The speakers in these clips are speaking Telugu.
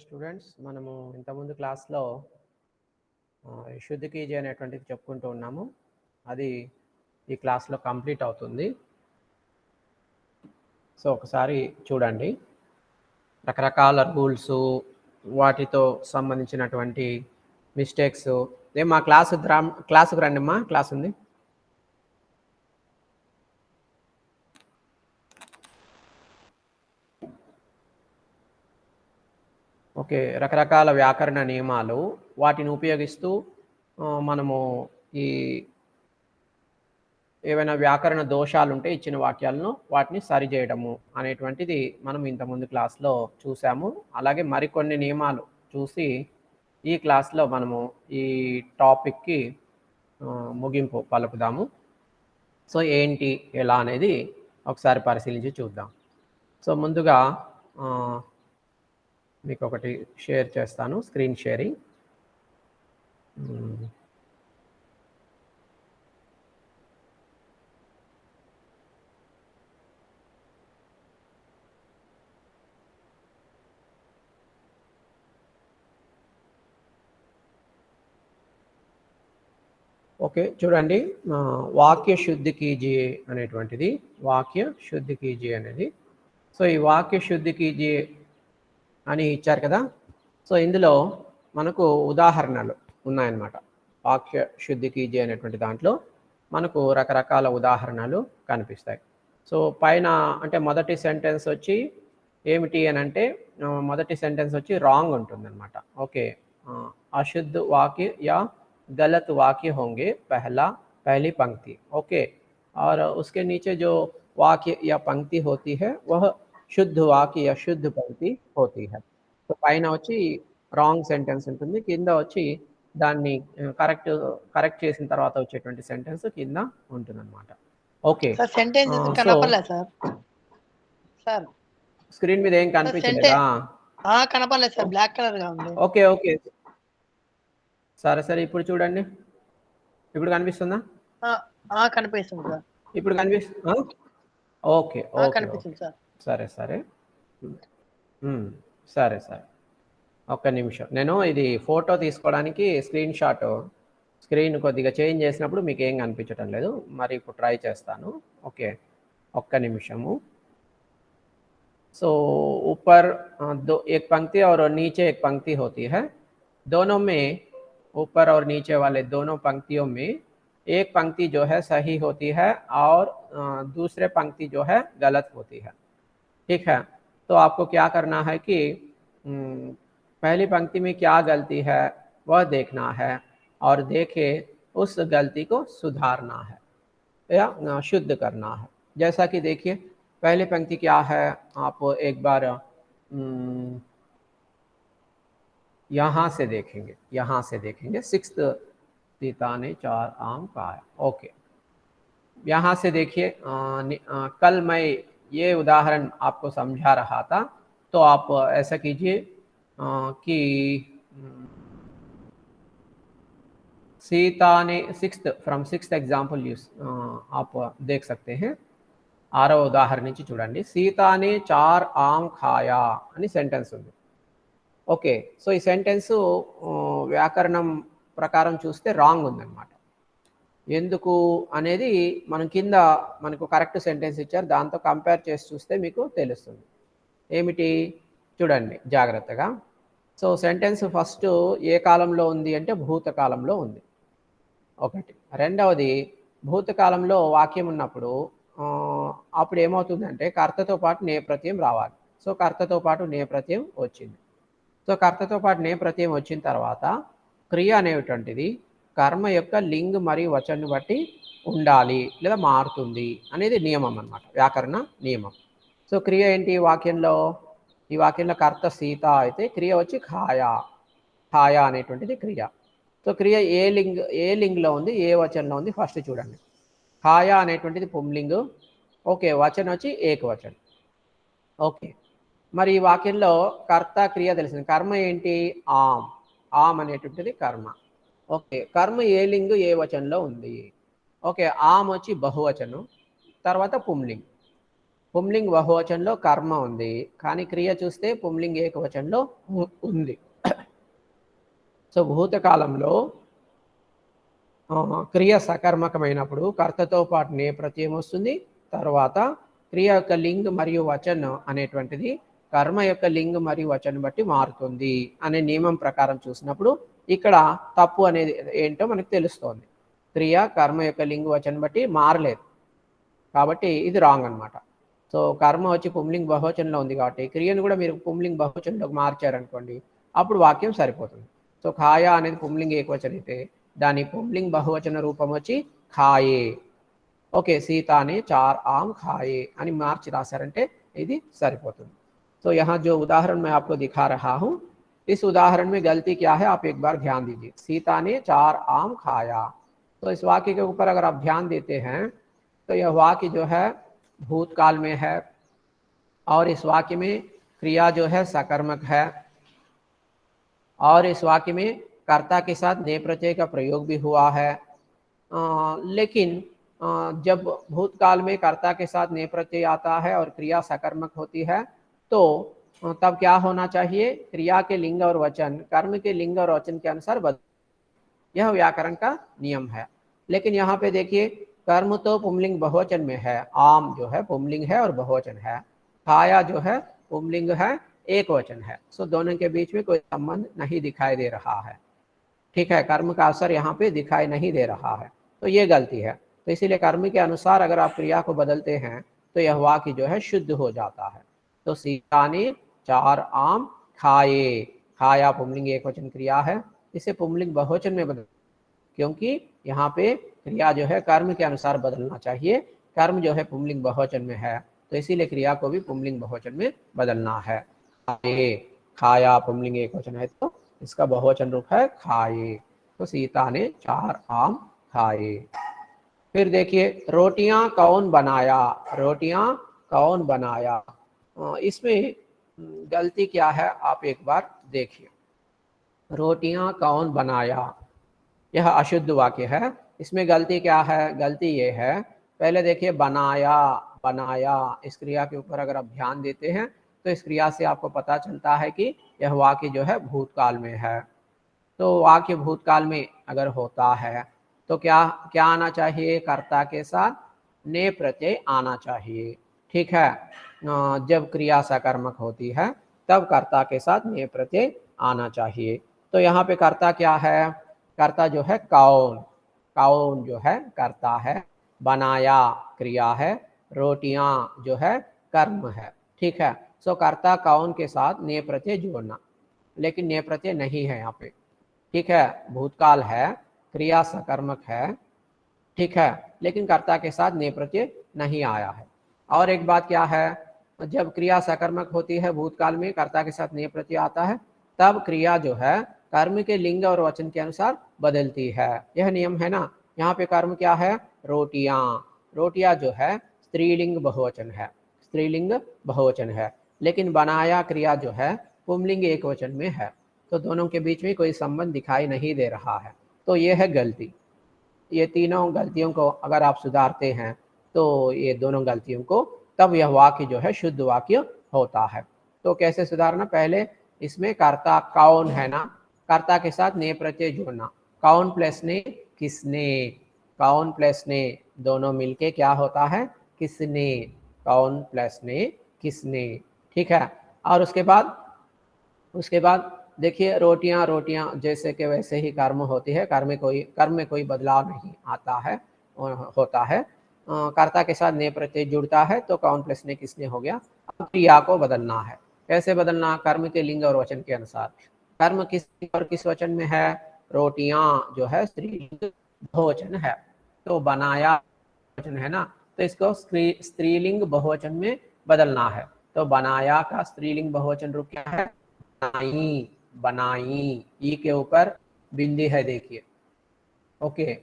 స్టూడెంట్స్ మనము ఇంతకుముందు క్లాస్లో శుద్ధి కీజీ అనేటువంటిది చెప్పుకుంటూ ఉన్నాము. అది ఈ క్లాస్లో కంప్లీట్ అవుతుంది. సో ఒకసారి చూడండి, రకరకాల రూల్స్, వాటితో సంబంధించినటువంటి మిస్టేక్స్. మా క్లాసుకు రండి అమ్మా, క్లాస్ ఉంది. ఓకే, రకరకాల వ్యాకరణ నియమాలు, వాటిని ఉపయోగిస్తూ మనము ఈ ఏవైనా వ్యాకరణ దోషాలు ఉంటే ఇచ్చిన వాక్యాలను వాటిని సరిచేయడము అనేటువంటిది మనం ఇంతకుముందు క్లాస్లో చూసాము. అలాగే మరికొన్ని నియమాలు చూసి ఈ క్లాస్లో మనము ఈ టాపిక్కి ముగింపు పలుకుదాము. సో ఏంటి ఎలా అనేది ఒకసారి పరిశీలించి చూద్దాం. సో ముందుగా మీకు ఒకటి షేర్ చేస్తాను, స్క్రీన్ షేరింగ్. ఓకే చూడండి, వాక్య శుద్ధి కీజియే అనేటువంటిది, వాక్య శుద్ధి కీజియే అనేది. సో ఈ వాక్య శుద్ధి కీజియే అని ఇచ్చారు కదా. సో ఇందులో మనకు ఉదాహరణలు ఉన్నాయన్నమాట. వాక్య శుద్ధి కీజియే అనేటువంటి దాంట్లో మనకు రకరకాల ఉదాహరణలు కనిపిస్తాయి. సో పైన అంటే మొదటి సెంటెన్స్ వచ్చి ఏమిటి అని అంటే, మొదటి సెంటెన్స్ వచ్చి రాంగ్ ఉంటుందన్నమాట. ఓకే, अशुद्ध वाक्य या गलत वाक्य होंगे पहली पंक्ति. ओके, और उसके नीचे जो वाक्य या पंक्ति होती है वह शुद्ध वाक्य या शुद्ध पंक्ति होती है. तो పైన వచ్చి రాంగ్ సెంటెన్స్ ఉంటుంది, కింద వచ్చి దాన్ని కరెక్ట్ చేసిన తర్వాత వచ్చేటువంటి సెంటెన్స్ కింద ఉంటుందన్నమాట. ఓకే సార్ సెంటెన్స్ కనపడలే సార్ స్క్రీన్ మీద ఏం కనిపించలేదా? కనపడలేదు సార్, బ్లాక్ కలర్ గా ఉంది. ఓకే ఓకే సరే సరే, ఇప్పుడు చూడండి, ఇప్పుడు కనిపిస్తుందా? కనిపిస్తుంది సార్, ఇప్పుడు కనిపిస్తుంది. ఓకే కనిపిస్తుంది సార్. సరే సరే సరే సరే, ఒక్క నిమిషం. నేను ఇది ఫోటో తీసుకోవడానికి స్క్రీన్ కొద్దిగా చేంజ్ చేసినప్పుడు మీకు ఏం కనిపించటం లేదు, మరి ఇప్పుడు ట్రై చేస్తాను. ఓకే ఒక్క నిమిషము. సో ऊपर एक पंक्ति और नीचे एक पंक्ति होती है. दोनों में, ऊपर और नीचे वाले दोनों पंक्तियों में एक पंक्ति जो है सही होती है और दूसरे पंक्ति जो है गलत होती है. ठीक है, तो आपको क्या करना है कि पहली पंक्ति में क्या गलती है वह देखना है और देखे उस गलती को सुधारना है या शुद्ध करना है. जैसा कि देखिए पहली पंक्ति क्या है, आप एक बार यहाँ से देखेंगे. 6th सीता ने 4 आम खाया. ओके, यहाँ से देखिए, कल मैं ये उदाहरण आपको समझा रहा था, तो आप ऐसा कीजिए कि सीता ने फ्रॉम 6th एग्जाम्पल आप देख सकते हैं. 6వ ఉదాహరణ నుంచి చూడండి, సీతానే 4 ఆమ్ ఖాయా అని సెంటెన్స్ ఉంది. ఓకే, సో ఈ సెంటెన్స్ వ్యాకరణం ప్రకారం చూస్తే రాంగ్ ఉందన్నమాట. ఎందుకు అనేది మనం కింద మనకు కరెక్ట్ సెంటెన్స్ ఇచ్చారు, దాంతో కంపేర్ చేసి చూస్తే మీకు తెలుస్తుంది. ఏమిటి చూడండి జాగ్రత్తగా. సో సెంటెన్స్ ఫస్ట్ ఏ కాలంలో ఉంది అంటే భూతకాలంలో ఉంది, ఒకటి. రెండవది, భూతకాలంలో వాక్యం ఉన్నప్పుడు అప్పుడు ఏమవుతుందంటే కర్తతో పాటు నే ప్రత్యయం రావాలి. సో కర్తతో పాటు నే ప్రత్యయం వచ్చింది. సో కర్తతో పాటు నే ప్రత్యయం వచ్చిన తర్వాత క్రియ అనేటువంటిది కర్మ యొక్క లింగ్ మరియు వచనాన్ని బట్టి ఉండాలి లేదా మారుతుంది అనేది నియమం అన్నమాట, వ్యాకరణ నియమం. సో క్రియ ఏంటి ఈ వాక్యంలో కర్త సీత అయితే క్రియ వచ్చి ఖాయా అనేటువంటిది క్రియ. సో క్రియ ఏ లింగ్లో ఉంది, ఏ వచనంలో ఉంది ఫస్ట్ చూడండి. ఖాయా అనేటువంటిది పుంలింగు. ఓకే, వచనం వచ్చి ఏకవచనం. ఓకే, మరి ఈ వాక్యంలో కర్త క్రియ తెలిసింది. కర్మ ఏంటి, ఆమ్ అనేటువంటిది కర్మ. ఓకే, కర్మ ఏ లింగు ఏ వచనంలో ఉంది. ఓకే, ఆమ్ వచ్చి బహువచనం, తర్వాత పుంలింగ్. పుంలింగ్ బహువచనంలో కర్మ ఉంది, కానీ క్రియ చూస్తే పుంలింగ్ ఏకవచనంలో ఉంది. సో భూతకాలంలో క్రియ సకర్మకమైనప్పుడు కర్తతో పాటు నే ప్రత్యయం వస్తుంది. తర్వాత క్రియ యొక్క లింగ్ మరియు వచనం అనేటువంటిది కర్మ యొక్క లింగ్ మరియు వచనం బట్టి మారుతుంది అనే నియమం ప్రకారం చూసినప్పుడు ఇక్కడ తప్పు అనేది ఏంటో మనకు తెలుస్తోంది. క్రియ కర్మ యొక్క లింగ్ వచనం బట్టి మారలేదు కాబట్టి ఇది రాంగ్ అనమాట. సో కర్మ వచ్చి పుంలింగ్ బహువచనంలో ఉంది కాబట్టి క్రియను కూడా మీరు పుంలింగ్ బహువచనంలోకి మార్చారనుకోండి, అప్పుడు వాక్యం సరిపోతుంది. సో ఖాయా అనేది పుంలింగ్ ఏకవచనం అయితే దాని పుంలింగ్ బహువచన రూపం వచ్చి ఖాయే. ఓకే, सीता ने 4 आम खाए అని మార్చి రాశారంటే ఇది సరిపోతుంది. तो यहाँ जो उदाहरण मैं आपको दिखा रहा हूँ, इस उदाहरण में गलती क्या है आप एक बार ध्यान दीजिए. सीता ने 4 आम खाया. तो इस वाक्य के ऊपर अगर आप ध्यान देते हैं तो यह वाक्य जो है भूतकाल में है और इस वाक्य में क्रिया जो है सकर्मक है और इस वाक्य में कर्ता के साथ ने प्रत्यय का प्रयोग भी हुआ है. लेकिन जब भूतकाल में कर्ता के साथ ने प्रत्यय आता है और क्रिया सकर्मक होती है तो तब क्या होना चाहिए, क्रिया के लिंग और वचन कर्म के लिंग और वचन के अनुसार बदल. यह व्याकरण का नियम है. लेकिन यहाँ पे देखिए कर्म तो पुंलिंग बहुवचन में है, आम जो है पुंलिंग है और बहुवचन है, खाया जो है पुंलिंग है एक वचन है. सो दोनों के बीच में कोई संबंध नहीं दिखाई दे रहा है. ठीक है, कर्म का असर यहाँ पे दिखाई नहीं दे रहा है, तो ये गलती है. तो इसीलिए कर्म के अनुसार अगर आप क्रिया को बदलते हैं तो यह वाक्य जो है शुद्ध हो जाता है. तो सीता ने 4 आम खाए, खाया पुंलिंग एक वचन क्रिया है, इसे पुंलिंग बहुवचन में बदल, क्योंकि यहाँ पे क्रिया जो है कर्म के अनुसार बदलना चाहिए. कर्म जो है पुंलिंग बहुवचन में है तो इसीलिए क्रिया को भी पुंलिंग बहुवचन में बदलना है. खाए, खाया पुंलिंग एक वचन है तो इसका बहुवचन रूप है खाए. तो सीता ने 4 आम खाए. फिर देखिए रोटियां कौन बनाया, रोटियां कौन बनाया, इसमें गलती क्या है आप एक बार देखिए. रोटियां कौन बनाया, यह अशुद्ध वाक्य है. इसमें गलती क्या है, गलती ये है, पहले देखिए बनाया, बनाया इस क्रिया के ऊपर अगर आप ध्यान देते हैं तो इस क्रिया से आपको पता चलता है कि यह वाक्य जो है भूतकाल में है. तो वाक्य भूतकाल में अगर होता है तो क्या क्या आना चाहिए, कर्ता के साथ ने प्रत्यय आना चाहिए. ठीक है, जब क्रिया सकर्मक होती है तब कर्ता के साथ ने प्रत्यय आना चाहिए. तो यहाँ पे कर्ता क्या है, कर्ता जो है कौन, कौन जो है कर्ता है, बनाया क्रिया है, रोटियां जो है कर्म है. ठीक है, सो कर्ता कौन के साथ ने प्रत्यय जोड़ना, लेकिन ने प्रत्यय नहीं है यहाँ पे. ठीक है, भूतकाल है, क्रिया सकर्मक है, ठीक है, लेकिन कर्ता के साथ ने प्रत्यय नहीं आया है. और एक बात क्या है, जब क्रिया सकर्मक होती है भूतकाल में कर्ता के साथ ने प्रत्यय आता है तब क्रिया जो है कर्म के लिंग और वचन के अनुसार बदलती है. यह नियम है ना. यहाँ पे कर्म क्या है, रोटियां, रोटियां जो है स्त्रीलिंग बहुवचन है, स्त्रीलिंग बहुवचन है, लेकिन बनाया क्रिया जो है पुंलिंग एक वचन में है. तो दोनों के बीच में कोई संबंध दिखाई नहीं दे रहा है. तो ये है गलती. ये तीनों गलतियों को अगर आप सुधारते हैं तो ये दोनों गलतियों को, तब यह वाक्य जो है शुद्ध वाक्य होता है. तो कैसे सुधारना, पहले इसमें कर्ता कौन है ना, कर्ता के साथ ने प्रत्यय जोड़ना, कौन प्लस ने किसने, कौन प्लस ने दोनों मिलके क्या होता है किसने, कौन प्लस ने किसने. ठीक है, और उसके बाद देखिए रोटियां, रोटियां जैसे कि वैसे ही कर्म होती है, कर्म में कोई बदलाव नहीं आता है, होता है. कर्ता के साथ ने प्रत्यय जुड़ता है तो कौन प्लस ने किसने हो गया. अब क्रिया को बदलना है. कैसे बदलना, कर्म के लिंग और वचन के अनुसार. कर्म किस और किस वचन में है, रोटियां जो है स्त्रीलिंग बहुवचन है, तो बनाया वचन है ना, तो इसको स्त्रीलिंग बहुवचन में बदलना है. तो बनाया का स्त्रीलिंग बहुवचन रूप क्या है, बनाई, बनाई, ई के ऊपर बिंदी है देखिए. ओके,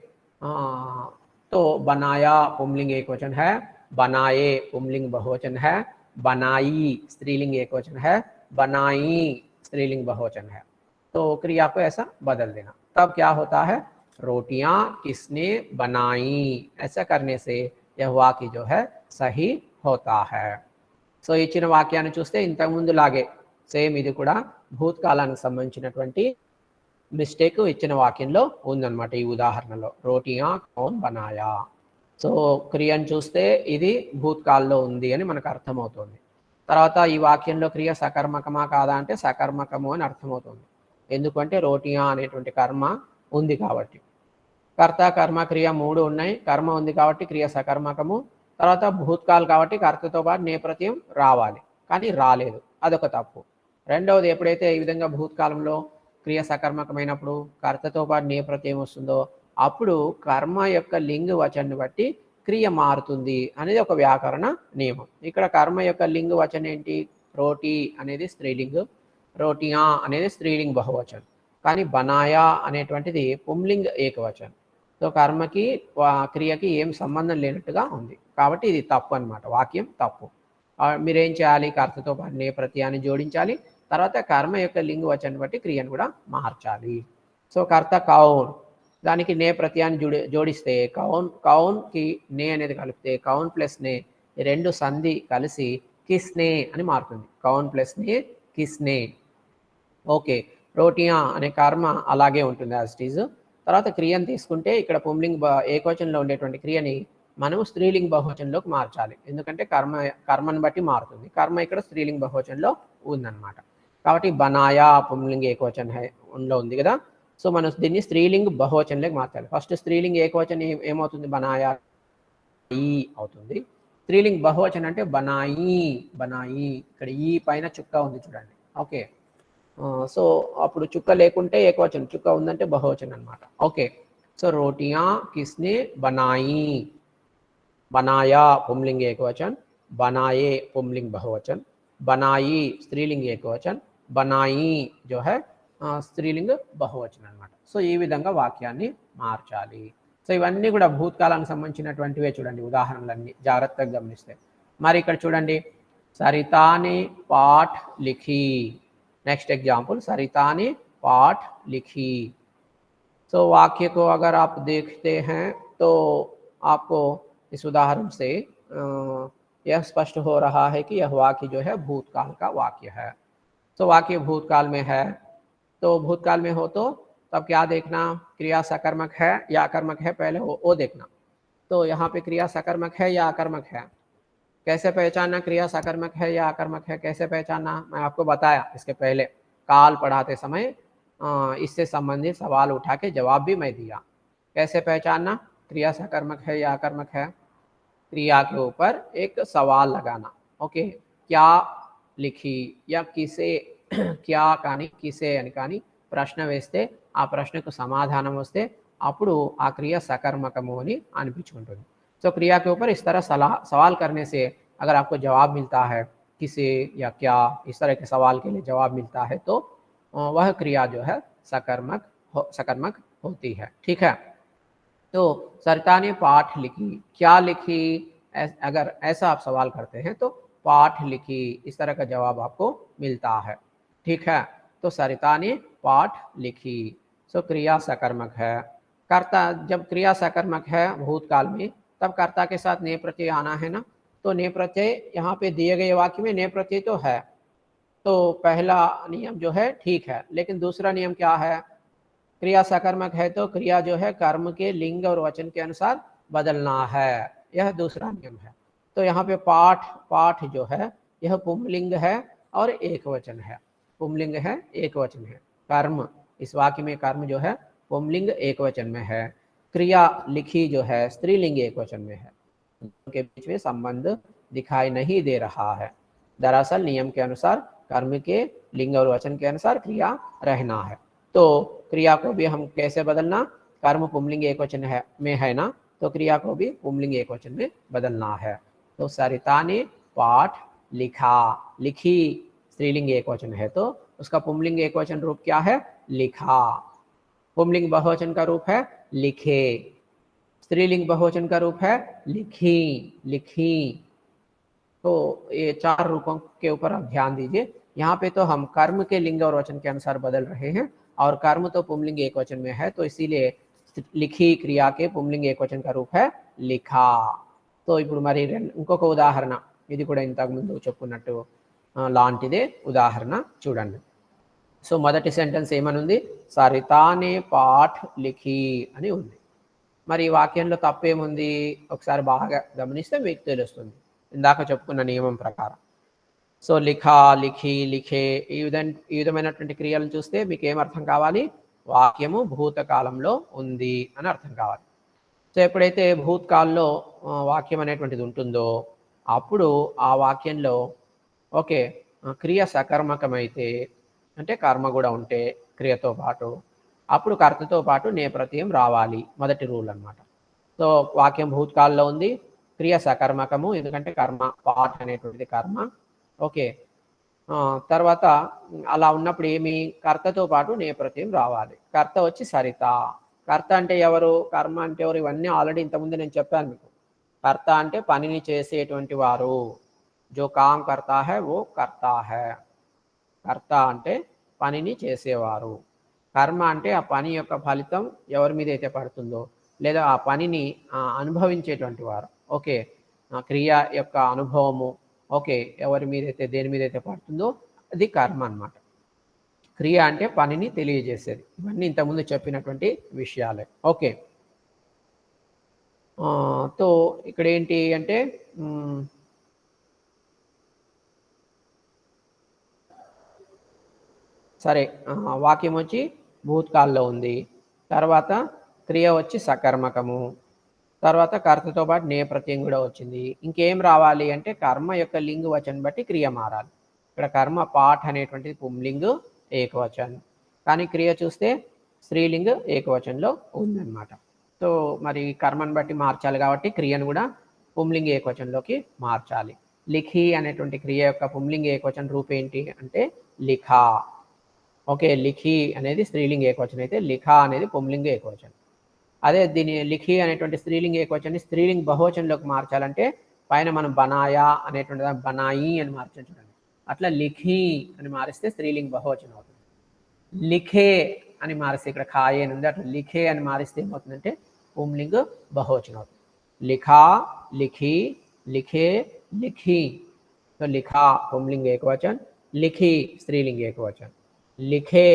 तो बनाया पुंलिंग एक वचन है, बनाए पुंलिंग बहुवचन है, बनाई स्त्रीलिंग एक वचन है, बनाई स्त्रीलिंग बहुवचन है. तो क्रिया को ऐसा बदल देना, तब क्या होता है, रोटियां किसने बनाई. ऐसा करने से यह वाक्य जो है सही होता है. సో ఇచ్చిన వాక్యాన్ని చూస్తే ఇంతకుముందు లాగే సేమ్ ఇది కూడా భూతకాలానికి సంబంధించినటువంటి మిస్టేక్ ఇచ్చిన వాక్యంలో ఉందన్నమాట. ఈ ఉదాహరణలో రోటియా కౌన్ బనాయా. సో క్రియను చూస్తే ఇది భూతకాల్లో ఉంది అని మనకు అర్థమవుతుంది. తర్వాత ఈ వాక్యంలో క్రియ సకర్మకమా కాదా అంటే సకర్మకము అని అర్థమవుతుంది. ఎందుకంటే రోటియా అనేటువంటి కర్మ ఉంది కాబట్టి. కర్త కర్మ క్రియ 3 ఉన్నాయి. కర్మ ఉంది కాబట్టి క్రియ సకర్మకము. తర్వాత భూతకాల్ కాబట్టి కర్తతో పాటు నేపథ్యం రావాలి, కానీ రాలేదు, అదొక తప్పు. రెండవది, ఎప్పుడైతే ఈ విధంగా భూతకాలంలో క్రియ సకర్మకమైనప్పుడు కర్తతో పాటు నేపథ్యం వస్తుందో అప్పుడు కర్మ యొక్క లింగ వచనాన్ని బట్టి క్రియ మారుతుంది అనేది ఒక వ్యాకరణ నియమం. ఇక్కడ కర్మ యొక్క లింగ వచనం ఏంటి? రోటీ అనేది స్త్రీలింగ్, రోటియా అనేది స్త్రీలింగ్ బహువచనం, కానీ బనాయా అనేటువంటిది పుంలింగ్ ఏకవచనం. సో కర్మకి క్రియకి ఏం సంబంధం లేనట్టుగా ఉంది కాబట్టి ఇది తప్పు అన్నమాట. వాక్యం తప్పు. మీరేం చేయాలి? కర్తతో పాటు నేపథ్యాన్ని జోడించాలి. తర్వాత కర్మ యొక్క లింగ వచనాన్ని బట్టి క్రియను కూడా మార్చాలి. సో కర్త కౌన్, దానికి నే ప్రత్యయాన్ని జోడిస్తే కౌన్కి నే అనేది కలిపితే కౌన్ ప్లస్ నే రెండు సంధి కలిసి కిస్నే అని మారుతుంది. కౌన్ ప్లస్ నే కిస్నే. ఓకే, రోటియా అనే కర్మ అలాగే ఉంటుంది యాజ్ ఇట్ ఈజ్. తర్వాత క్రియను తీసుకుంటే ఇక్కడ పుంలింగ్ ఏకవచనంలో ఉండేటువంటి క్రియని మనం స్త్రీలింగ్ బహువచనంలోకి మార్చాలి. ఎందుకంటే కర్మను బట్టి మారుతుంది. కర్మ ఇక్కడ స్త్రీలింగ్ బహువచనంలో ఉందన్నమాట. కాబట్టి బనాయా పుంలింగ్ ఏకవచనంలో ఉంది కదా. సో మనం దీన్ని స్త్రీలింగ్ బహువచనంలోకి మార్చాలి. ఫస్ట్ స్త్రీలింగ్ ఏకవచనం ఏమవుతుంది? బనాయా ఈ అవుతుంది. స్త్రీలింగ్ బహువచనం అంటే బనాయి, బనాయి. ఇక్కడ ఈ పైన చుక్క ఉంది చూడండి. ఓకే, సో అప్పుడు చుక్క లేకుంటే ఏకవచనం, చుక్క ఉందంటే బహువచనం అనమాట. ఓకే, సో రోటియా కిస్నే బనాయి. बनाया पुंलिंग एकवचन, बनाए पुंलिंग बहुवचन, बनाई स्त्रीलिंग एकवचन, बनाई जो है స్త్రీలింగ బహువచనం అన్నమాట. సో ఈ విధంగా వాక్యాన్ని మార్చాలి. సో ఇవన్నీ కూడా భూతకాలానికి సంబంధించినటువంటివే. చూడండి ఉదాహరణలన్నీ జాగ్రత్తగా గమనిస్తే. మరి ఇక్కడ చూడండి, सरिता ने पाठ लिखी. नेक्स्ट एग्जाम्पल, सरिता ने पाठ लिखी. तो वाक्य को अगर आप देखते हैं तो आपको इस उदाहरण से यह स्पष्ट हो रहा है कि यह वाक्य जो है भूतकाल का वाक्य है. तो वाक्य भूतकाल में है, तो भूतकाल में हो तो तब क्या देखना? क्रिया सकर्मक है या अकर्मक है, पहले वो देखना. तो यहाँ पे क्रिया सकर्मक है या अकर्मक है, कैसे पहचानना? क्रिया सकर्मक है या अकर्मक है कैसे पहचानना, मैं आपको बताया इसके पहले काल पढ़ाते समय. इससे संबंधित सवाल उठा के जवाब भी मैं दिया. कैसे पहचानना क्रिया सकर्मक है या अकर्मक है? क्रिया के ऊपर एक सवाल लगाना. ओके, क्या लिखी या किसे, क्या కానీ కిసే అని కానీ ప్రశ్న వేస్తే ఆ ప్రశ్నకు సమాధానం వస్తే అప్పుడు ఆ క్రియ సకర్మకము అని అనిపించుకుంటుంది. तो क्रिया के ऊपर इस तरह सवाल करने से अगर आपको जवाब मिलता है किसे या क्या, इस तरह के सवाल के लिए जवाब मिलता है तो वह क्रिया जो है सकर्मक होती है. ठीक है. तो सरिता ने पाठ लिखी, क्या लिखी, अगर ऐसा आप सवाल करते हैं तो पाठ लिखी, इस तरह का जवाब आपको मिलता है. ठीक है. तो सरिता ने पाठ लिखी. सो क्रिया सकर्मक है. कर्ता, जब क्रिया सकर्मक है भूतकाल में तब कर्ता के साथ ने प्रत्यय आना है ना. तो ने प्रत्यय यहाँ पे दिए गए वाक्य में ने प्रत्यय तो है, तो पहला नियम जो है ठीक है. लेकिन दूसरा नियम क्या है? क्रिया सकर्मक है तो क्रिया जो है कर्म के लिंग और वचन के अनुसार बदलना है, यह दूसरा नियम है. तो यहाँ पे पाठ जो है यह पुंलिंग है और एक वचन है. पुंलिंग है, एक वचन है. कर्म, इस वाक्य में कर्म जो है पुंलिंग एक वचन में है. क्रिया लिखी जो है स्त्रीलिंग एक वचन में है. उनके बीच में संबंध दिखाई नहीं दे रहा है. दरअसल नियम के अनुसार कर्म के लिंग और वचन के अनुसार क्रिया रहना है. तो क्रिया को भी हम कैसे बदलना? कर्म पुंलिंग एक वचन है में है ना, तो क्रिया को भी पुंलिंग एक वचन में बदलना है. तो सरिता ने पाठ लिखा, लिखी स्त्रीलिंग एक वचन है तो उसका पुंलिंग एक वचन रूप क्या है? लिखा. पुंलिंग बहुवचन का रूप है लिखे. स्त्रीलिंग बहुवचन का रूप है लिखी, लिखी. तो ये 4 रूपों के ऊपर आप ध्यान दीजिए. यहाँ पे तो हम कर्म के लिंग और वचन के अनुसार बदल रहे हैं और कर्म तो पुंलिंग एक वचन में है, तो इसीलिए लिखी क्रिया के पुंलिंग एक वचन का रूप है लिखा. तो ఇప్పుడు మరి ఇంకొక ఉదాహరణ, ఇది కూడా ఇంతకుముందు చెప్పుకున్నట్టు లాంటిదే ఉదాహరణ చూడండి. సో మొదటి సెంటెన్స్ ఏమనుంది, సరితానే పాఠ్ లిఖీ అని ఉంది. మరి ఈ వాక్యంలో తప్పేముంది ఒకసారి బాగా గమనిస్తే మీకు తెలుస్తుంది ఇందాక చెప్పుకున్న నియమం ప్రకారం. సో లిఖా, లిఖి, లిఖే ఈ విధమైనటువంటి క్రియలను చూస్తే మీకు ఏమర్థం కావాలి, వాక్యము భూతకాలంలో ఉంది అని అర్థం కావాలి. సో ఎప్పుడైతే భూతకాలంలో వాక్యం అనేటువంటిది ఉంటుందో అప్పుడు ఆ వాక్యంలో ఓకే క్రియ సకర్మకమైతే అంటే కర్మ కూడా ఉంటే క్రియతో పాటు అప్పుడు కర్తతో పాటు నేపథ్యం రావాలి, మొదటి రూల్ అన్నమాట. సో వాక్యం భూతకాలంలో ఉంది, క్రియ సకర్మకము ఎందుకంటే కర్మ, పాఠ్ అనేటువంటిది కర్మ. ఓకే తర్వాత అలా ఉన్నప్పుడు ఏమి, కర్తతో పాటు నేపథ్యం రావాలి. కర్త వచ్చి సరిత. కర్త అంటే ఎవరు, కర్మ అంటే ఎవరు, ఇవన్నీ ఆల్రెడీ ఇంతకుముందు నేను చెప్పాను మీకు. కర్త అంటే పనిని చేసేటువంటి వారు, జో కామ్ కర్తా హై వో కర్తా హై. కర్త అంటే పనిని చేసేవారు. కర్మ అంటే ఆ పని యొక్క ఫలితం ఎవరి మీద అయితే పడుతుందో లేదా ఆ పనిని అనుభవించేటువంటి వారు. ఓకే క్రియ యొక్క అనుభవము ఓకే ఎవరి మీద అయితే దేని మీద అయితే పడుతుందో అది కర్మ అన్నమాట. క్రియ అంటే పనిని తెలియజేసేది. ఇవన్నీ ఇంతకుముందు చెప్పినటువంటి విషయాలే. ఓకే తో ఇక్కడ ఏంటి అంటే సరే వాక్యం వచ్చి భూతకాలంలో ఉంది, తర్వాత క్రియ వచ్చి సకర్మకము, తర్వాత కర్తతో పాటు నేపథ్యం కూడా వచ్చింది. ఇంకేం రావాలి అంటే కర్మ యొక్క లింగ వచనం బట్టి క్రియ మారాలి. ఇక్కడ కర్మ పాఠ్ అనేటువంటిది పుంలింగ్ ఏకవచన్, కానీ క్రియ చూస్తే స్త్రీలింగ ఏకవచనంలో ఉందన్నమాట. సో మరి కర్మను బట్టి మార్చాలి కాబట్టి క్రియను కూడా పుంలింగ ఏకవచనంలోకి మార్చాలి. లిఖి అనేటువంటి క్రియ యొక్క పుంలింగ ఏకవచన రూపం ఏంటి అంటే లిఖా. ఓకే లిఖి అనేది స్త్రీలింగ ఏకవచనం అయితే లిఖా అనేది పుంలింగ ఏకవచనం. అదే దీని లిఖి అనేటువంటి స్త్రీలింగ ఏకవచనాన్ని స్త్రీలింగ బహువచనంలోకి మార్చాలంటే పైన మనం బనాయా అనేటువంటి బనాయి అని మార్చాలి చూడండి. అట్లా లిఖి అని మారిస్తే స్త్రీలింగ బహువచనం అవుతుంది. లిఖే అని మారిస్తే ఇక్కడ ఖాయే అని ఉంది, అట్లా లిఖే అని మారిస్తే ఏమవుతుందంటే పుంలింగ బహువచనం అవుతుంది. లిఖా, లిఖి, లిఖే, లిఖి. तो लिखा पुंलिंग एकवचन, लिखी स्त्रीलिंग एकवचन, लिखे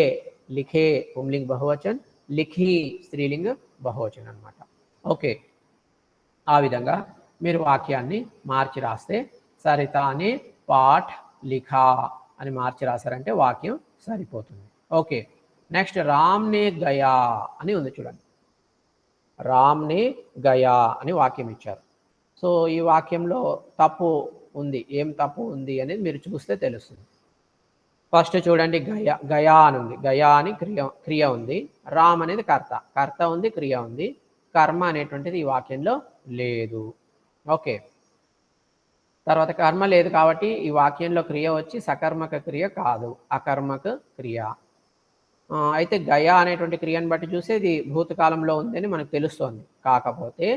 लिखे पुंलिंग बहुवचन, लिखी స్త్రీలింగ బహువచనం అన్నమాట. ఓకే ఆ విధంగా మీరు వాక్యాన్ని మార్చి రాస్తే సరితానే పాఠ్ లిఖా అని మార్చి రాశారంటే వాక్యం సరిపోతుంది. ఓకే నెక్స్ట్ రామ్నే గయా అని ఉంది చూడండి. రామ్నే గయా అని వాక్యం ఇచ్చారు. సో ఈ వాక్యంలో తప్పు ఉంది, ఏం తప్పు ఉంది అనేది మీరు చూస్తే తెలుస్తుంది. ఫస్ట్ చూడండి గయా, గయా అని ఉంది, గయా అని క్రియ ఉంది, రామ్ అనేది కర్త ఉంది, క్రియ ఉంది, కర్మ అనేటువంటిది ఈ వాక్యంలో లేదు. ఓకే తర్వాత కర్మ లేదు కాబట్టి ఈ వాక్యంలో క్రియ వచ్చి సకర్మక క్రియ కాదు, అకర్మక క్రియ. అయితే గయా అనేటువంటి క్రియను బట్టి చూస్తే ఇది భూతకాలంలో ఉందని మనకు తెలుస్తోంది. కాకపోతే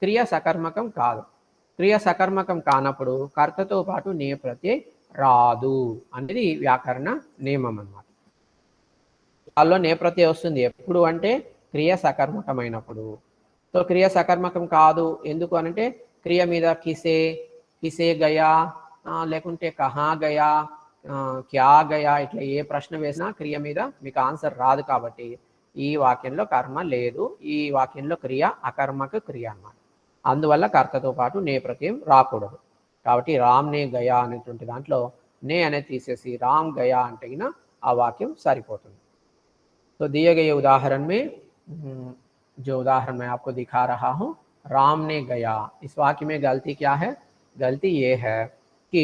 క్రియ సకర్మకం కాదు. క్రియ సకర్మకం కానప్పుడు కర్తతో పాటు నేపథ్యం రాదు అనేది వ్యాకరణ నియమం అన్నమాట. వాళ్ళలో నేపథ్యం వస్తుంది ఎప్పుడు అంటే క్రియ సకర్మకమైనప్పుడు. సో క్రియ సకర్మకం కాదు ఎందుకు అనంటే క్రియ మీద కిసే, కిసే గయా లేకుంటే కహా గయా, క్యా గయా ఇట్లా ఏ ప్రశ్న వేసినా క్రియ మీద మీకు ఆన్సర్ రాదు కాబట్టి ఈ వాక్యంలో కర్మ లేదు, ఈ వాక్యంలో క్రియ అకర్మక క్రియ అన్నమాట. అందువల్ల కర్తతో పాటు నేపథ్యం రాకూడదు. కాబట్టి రామ్ నే గయా అనేటువంటి దాంట్లో నే అనేది తీసేసి రామ్ గయా అంటే ఆ వాక్యం సరిపోతుంది. तो दिए गए उदाहरण में जो उदाहरण मैं आपको दिखा रहा हूँ राम ने गया, इस वाक्य में गलती क्या है, गलती ये है कि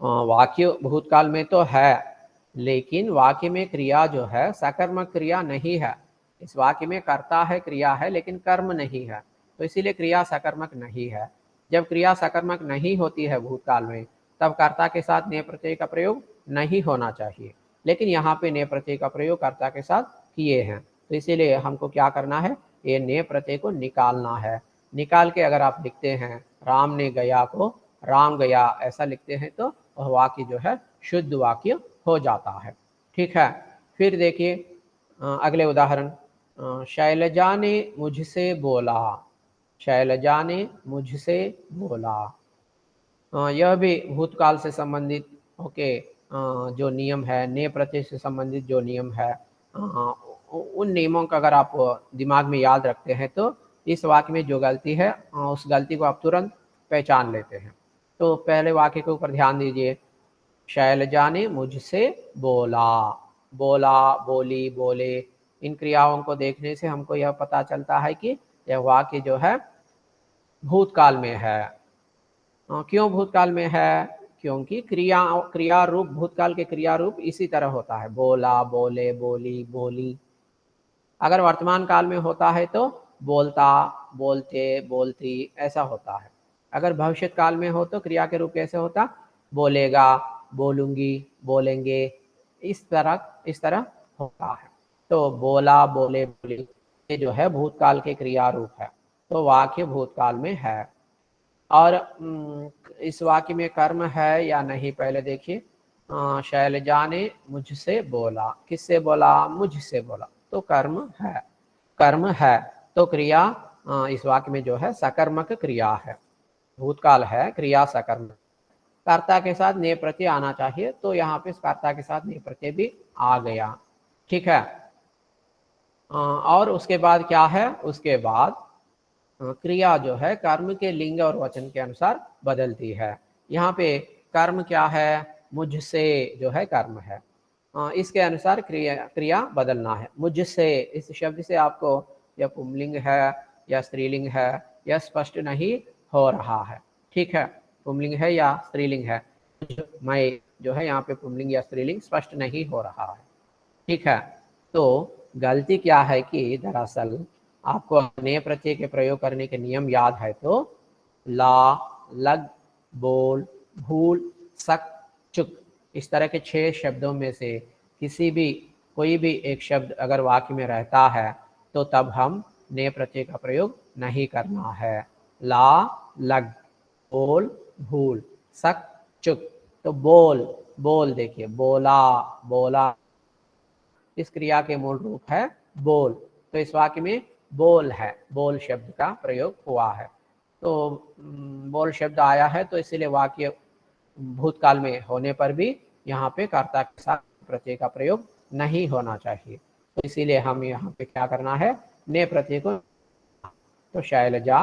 वाक्य भूतकाल में तो है लेकिन वाक्य में क्रिया जो है सकर्मक क्रिया नहीं है. इस वाक्य में कर्ता है, क्रिया है लेकिन कर्म नहीं है, तो इसीलिए क्रिया सकर्मक नहीं है. जब क्रिया सकर्मक नहीं होती है भूतकाल में तब कर्ता के साथ ने प्रत्यय का प्रयोग नहीं होना चाहिए, लेकिन यहाँ पे ने प्रत्यय का प्रयोग कर्ता के साथ किए हैं. तो इसीलिए हमको क्या करना है, ये ने प्रत्यय को निकालना है. निकाल के अगर आप लिखते हैं राम ने गया को राम गया ऐसा लिखते हैं तो वह वाक्य जो है शुद्ध वाक्य हो जाता है. ठीक है फिर देखिए अगले उदाहरण. शैलजा ने मुझसे बोला, शैलजा ने मुझसे बोला. यह भी भूतकाल से संबंधित ओके जो नियम है, ने प्रत्यय से संबंधित जो नियम है, उन नियमों का अगर आप दिमाग में याद रखते हैं तो इस वाक्य में जो गलती है उस गलती को आप तुरंत पहचान लेते हैं। तो पहले वाक्य के ऊपर ध्यान दीजिए। शैलजा ने मुझसे बोला, बोला, बोली, बोले, इन क्रियाओं को देखने से हमको यह पता चलता है कि यह वाक्य जो है भूतकाल में है। क्यों भूतकाल में है? क्योंकि क्रिया रूप, भूतकाल के क्रिया रूप इसी तरह होता है, बोला, बोले, बोली, बोली। अगर वर्तमान काल में होता है तो बोलता, बोलते, बोलती ऐसा होता है। अगर भविष्य काल में हो तो क्रिया के रूप कैसे होता? बोलेगा, बोलूंगी, बोलेंगे, इस तरह होता है। तो बोला, बोले, बोली ये जो है भूतकाल के क्रिया रूप है, तो वाक्य भूतकाल में है। और इस वाक्य में कर्म है या नहीं पहले देखिए। शैलजा ने मुझसे बोला, किससे बोला? मुझसे बोला, तो कर्म है, कर्म है। तो क्रिया इस वाक्य में जो है सकर्मक क्रिया है, भूतकाल है, क्रिया सकर्मक। कर्ता के साथ ने प्रत्यय आना चाहिए, तो यहाँ पे कर्ता के साथ ने प्रत्यय भी आ गया। ठीक है। और उसके बाद क्या है? उसके बाद क्रिया जो है कर्म के लिंग और वचन के अनुसार बदलती है। यहाँ पे कर्म क्या है? मुझसे जो है कर्म है, इसके अनुसार क्रिया बदलना है। मुझसे इस शब्द से आपको यह पुंलिंग है या स्त्रीलिंग है यह स्पष्ट नहीं हो रहा है। ठीक है, पुंलिंग है या स्त्रीलिंग है, मैं जो है यहाँ पे पुंलिंग या स्त्रीलिंग स्पष्ट नहीं हो रहा है। ठीक है, तो गलती क्या है कि दरअसल आपको नए प्रत्यय के प्रयोग करने के नियम याद है तो ला, लग, बोल, भूल, सक, चुक इस तरह के 6 शब्दों में से कोई भी एक शब्द अगर वाक्य में रहता है तो तब हम नए प्रत्यय का प्रयोग नहीं करना है। ला, लग, बोल, भूल, सक, चुक। तो बोल, बोल देखिए, बोला, बोला इस क्रिया के मूल रूप है बोल, तो इस वाक्य में बोल है, बोल शब्द का प्रयोग हुआ है। तो बोल शब्द आया है तो इसीलिए वाक्य भूतकाल में होने पर भी यहाँ पे कर्ता के साथ प्रत्यय का प्रयोग नहीं होना चाहिए। तो इसीलिए हम यहाँ पे क्या करना है? ने प्रत्यय को, तो शैलजा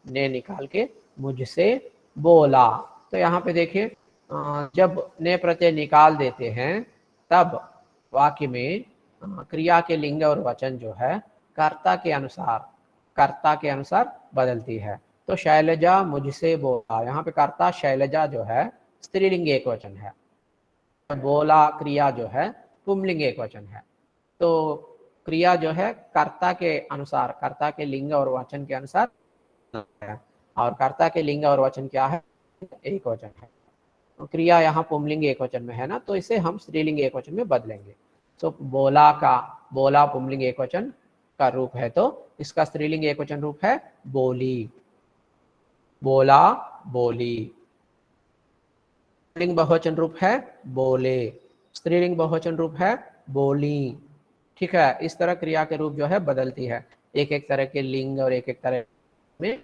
ने निकाल के मुझसे बोला। तो यहाँ पे देखिए जब ने प्रत्यय निकाल देते हैं तब वाक्य में क्रिया के लिंग और वचन जो है कर्ता के अनुसार बदलती है। तो शैलजा मुझसे बोला, यहाँ पे कर्ता शैलजा जो है स्त्रीलिंग एक वचन है, बोला क्रिया जो है पुंलिंग एक वचन है। तो क्रिया जो है कर्ता के अनुसार, कर्ता के लिंग और वचन के अनुसार है, और कर्ता के लिंग और वचन क्या है? एक वचन है। क्रिया यहाँ पुंलिंग एक वचन में है ना, तो इसे हम स्त्रीलिंग एक वचन में बदलेंगे। तो बोला पुंलिंग एक वचन का रूप है तो इसका स्त्रीलिंग एक वचन रूप है बोली, बोला, बोली। लिंग बहुवचन रूप है बोले, स्त्रीलिंग बहुवचन रूप है बोली। ठीक है, इस तरह क्रिया के रूप जो है बदलती है, एक एक तरह के लिंग और एक एक तरह में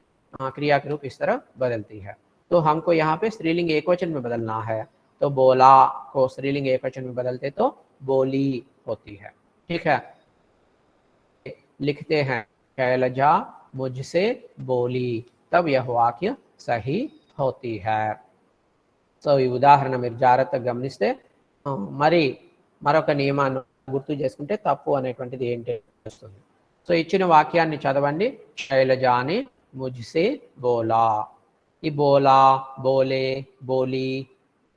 क्रिया के रूप इस तरह बदलती है। तो हमको यहाँ पे स्त्रीलिंग एक वचन में बदलना है, तो बोला को स्त्रीलिंग एक वचन में बदलते तो बोली होती है। ठीक है, लिखते हैं शैलजा मुझसे बोली, तब यह वाक्य सही होती है। సో ఈ ఉదాహరణ మీరు జాగ్రత్తగా గమనిస్తే మరి మరొక నియమాన్ని గుర్తు చేసుకుంటే తప్పు అనేటువంటిది ఏంటి వస్తుంది. సో ఇచ్చిన వాక్యాన్ని చదవండి. శైలజాని ముజ్సే బోలా, ఈ బోలా, బోలే, బోలి,